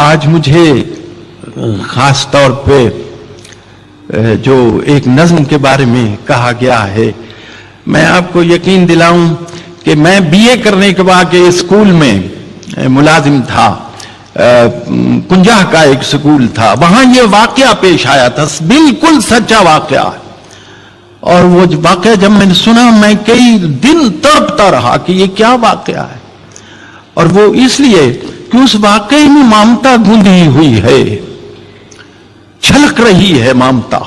آج مجھے خاص طور پہ جو ایک نظم کے بارے میں کہا گیا ہے، میں آپ کو یقین دلاؤں کہ میں بی اے کرنے کے بعد اسکول میں ملازم تھا، کنجاہ کا ایک سکول تھا، وہاں یہ واقعہ پیش آیا تھا، بالکل سچا واقعہ، اور وہ واقعہ جب میں نے سنا میں کئی دن تڑپتا رہا کہ یہ کیا واقعہ ہے، اور وہ اس لیے کہ اس واقعے میں ممتا گوندھی ہوئی ہے، چھلک رہی ہے ممتا،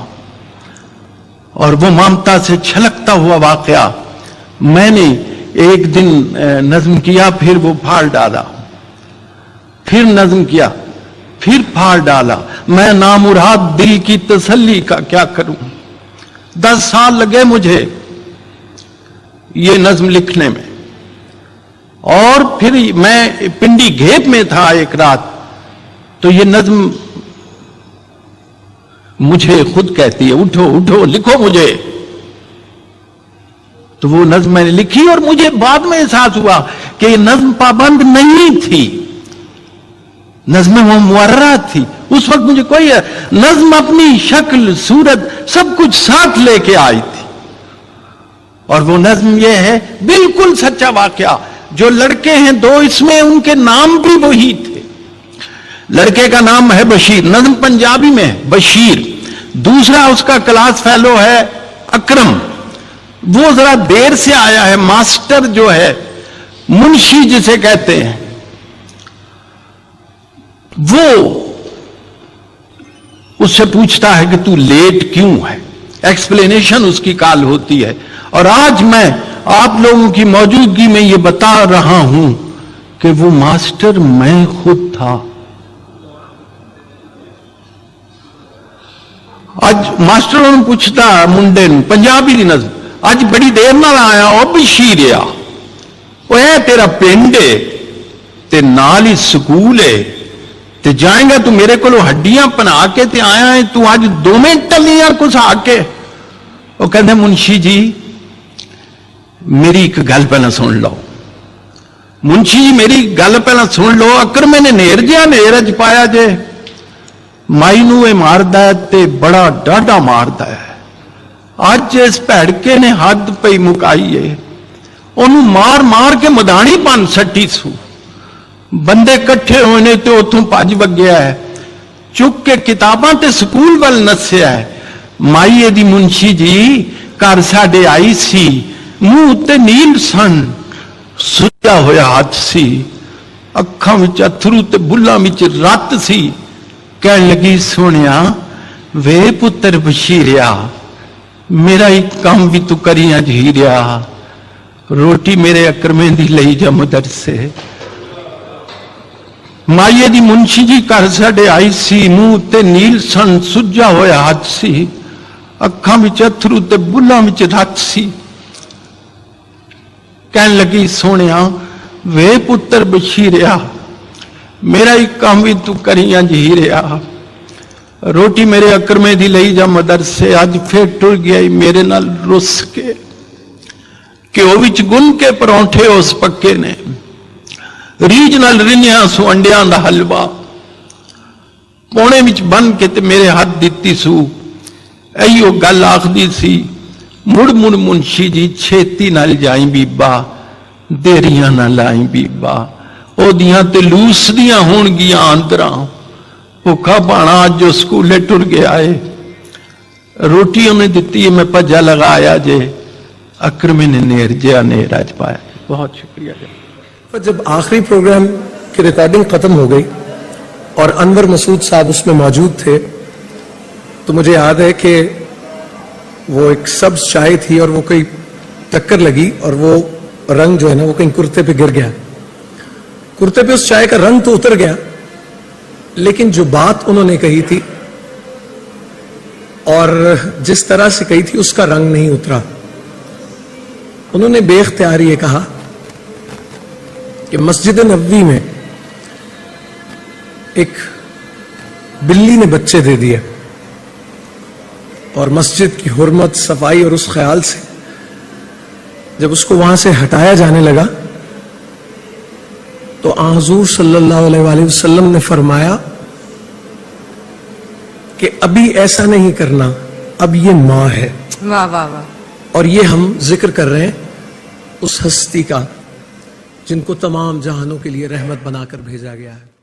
اور وہ ممتا سے چھلکتا ہوا واقعہ میں نے ایک دن نظم کیا، پھر وہ پھاڑ ڈالا، پھر نظم کیا، پھر پھاڑ ڈالا، میں نامراد دل کی تسلی کا کیا کروں، 10 سال لگے مجھے یہ نظم لکھنے میں، اور پھر میں پنڈی گھیپ میں تھا ایک رات، تو یہ نظم مجھے خود کہتی ہے اٹھو اٹھو لکھو مجھے، تو وہ نظم میں نے لکھی، اور مجھے بعد میں احساس ہوا کہ یہ نظم پابند نہیں تھی، نظم وہ موررہ تھی، اس وقت مجھے کوئی نظم اپنی شکل صورت سب کچھ ساتھ لے کے آئی تھی، اور وہ نظم یہ ہے بالکل سچا واقعہ، جو لڑکے ہیں 2 اس میں ان کے نام بھی وہی تھے، لڑکے کا نام ہے بشیر، نظم پنجابی میں ہے بشیر، دوسرا اس کا کلاس فیلو ہے اکرم، وہ ذرا دیر سے آیا ہے، ماسٹر جو ہے منشی جسے کہتے ہیں، وہ اس سے پوچھتا ہے کہ تو لیٹ کیوں ہے، ایکسپلینیشن اس کی کال ہوتی ہے، اور آج میں آپ لوگوں کی موجودگی میں یہ بتا رہا ہوں کہ وہ ماسٹر میں خود تھا۔ آج ماسٹروں نے پوچھتا منڈے نے پنجابی دی نظم، اج بڑی دیر نال آیا او بشیر آ، وہ ہے تیرا پنڈ ہے تے نال ہی سکول ہے تے جائیں گا تو میرے کو ہڈیاں پنا کے تے آیا ہے تو آج 2 منٹ ٹلیاں کچھ آ کے، وہ کہتے ہیں منشی جی میری ایک گل پہلے سن لو، منشی جی میری گل پہلے سن لو، اکر میں نے نیر جہا نیر چ پایا جے، مائی نو یہ مارد ہے تے بڑا ڈاڈا مارد ہے، اج اس بھڑکے نے حد پئی مکائی ہے، انہوں مار مار کے مدانی بن سٹی سو، بندے کٹھے ہونے تے اتوں پج وگیا ہے، چک کے کتاباں تے سکول وال نسیا ہے، مائی دی منشی جی گھر ساڈے آئی سی، منہ تے نیل سن، سجا ہویا ہاتھ سی، اکھاں وچ اتھرو تے بلاں وچ رت سی، کہنے لگی سونیا وے پتر بشیریا میرا ہی کام بھی تو کری اج ہیریا، روٹی میرے اکرمیں دی لئی جا مدرسے، مائیے دی منشی جی گھر ساڈے آئی سی، منہ تے نیل سن، سجا ہویا ہاتھ سی، اکھاں وچ اتھرو تے بلاں وچ رت سی، کہنے لگی سونیا وے پتر بشیریا میرا ہی کام بھی تو کریاں جہیریا، روٹی میرے اکرمے دی لئی جا مدرسے، آج پھر ٹر گیا میرے نال رس کے، کیوں وچ گن کے پرونٹھے اس پکے نے، ریج نال رنیاں سو انڈیاں دا حلوہ، پونے وچ بن کے تے میرے ہاتھ دیتی سو، ایو گل آخدی سی، مڑ مڑ منشی جی چھیتی نال جائیں بیبا، دیریاں نہ لائیں بیبا، او دیاں تے لوس دیاں ہون گیاں آندراں، بھوکا پانا آج جو سکولے ٹر گیا ہے، روٹی انہیں دیتی ہے میں پجا لگایا جے، اکرمیں نے نیر جیا نیر آج پایا۔ بہت شکریہ جی۔ جب آخری پروگرام کی ریکارڈنگ ختم ہو گئی اور انور مسعود صاحب اس میں موجود تھے تو مجھے یاد ہے کہ وہ ایک سبز چائے تھی اور وہ کوئی ٹکر لگی اور وہ رنگ جو ہے نا وہ کہیں کرتے پہ گر گیا، کرتے پہ اس چائے کا رنگ تو اتر گیا لیکن جو بات انہوں نے کہی تھی اور جس طرح سے کہی تھی اس کا رنگ نہیں اترا۔ انہوں نے بے اختیار یہ کہا کہ مسجد نبوی میں ایک بلی نے بچے دے دیے اور مسجد کی حرمت، صفائی اور اس خیال سے جب اس کو وہاں سے ہٹایا جانے لگا تو حضور صلی اللہ علیہ وآلہ وسلم نے فرمایا کہ ابھی ایسا نہیں کرنا، اب یہ ماں ہے. واہ واہ واہ. اور یہ ہم ذکر کر رہے ہیں اس ہستی کا جن کو تمام جہانوں کے لیے رحمت بنا کر بھیجا گیا ہے.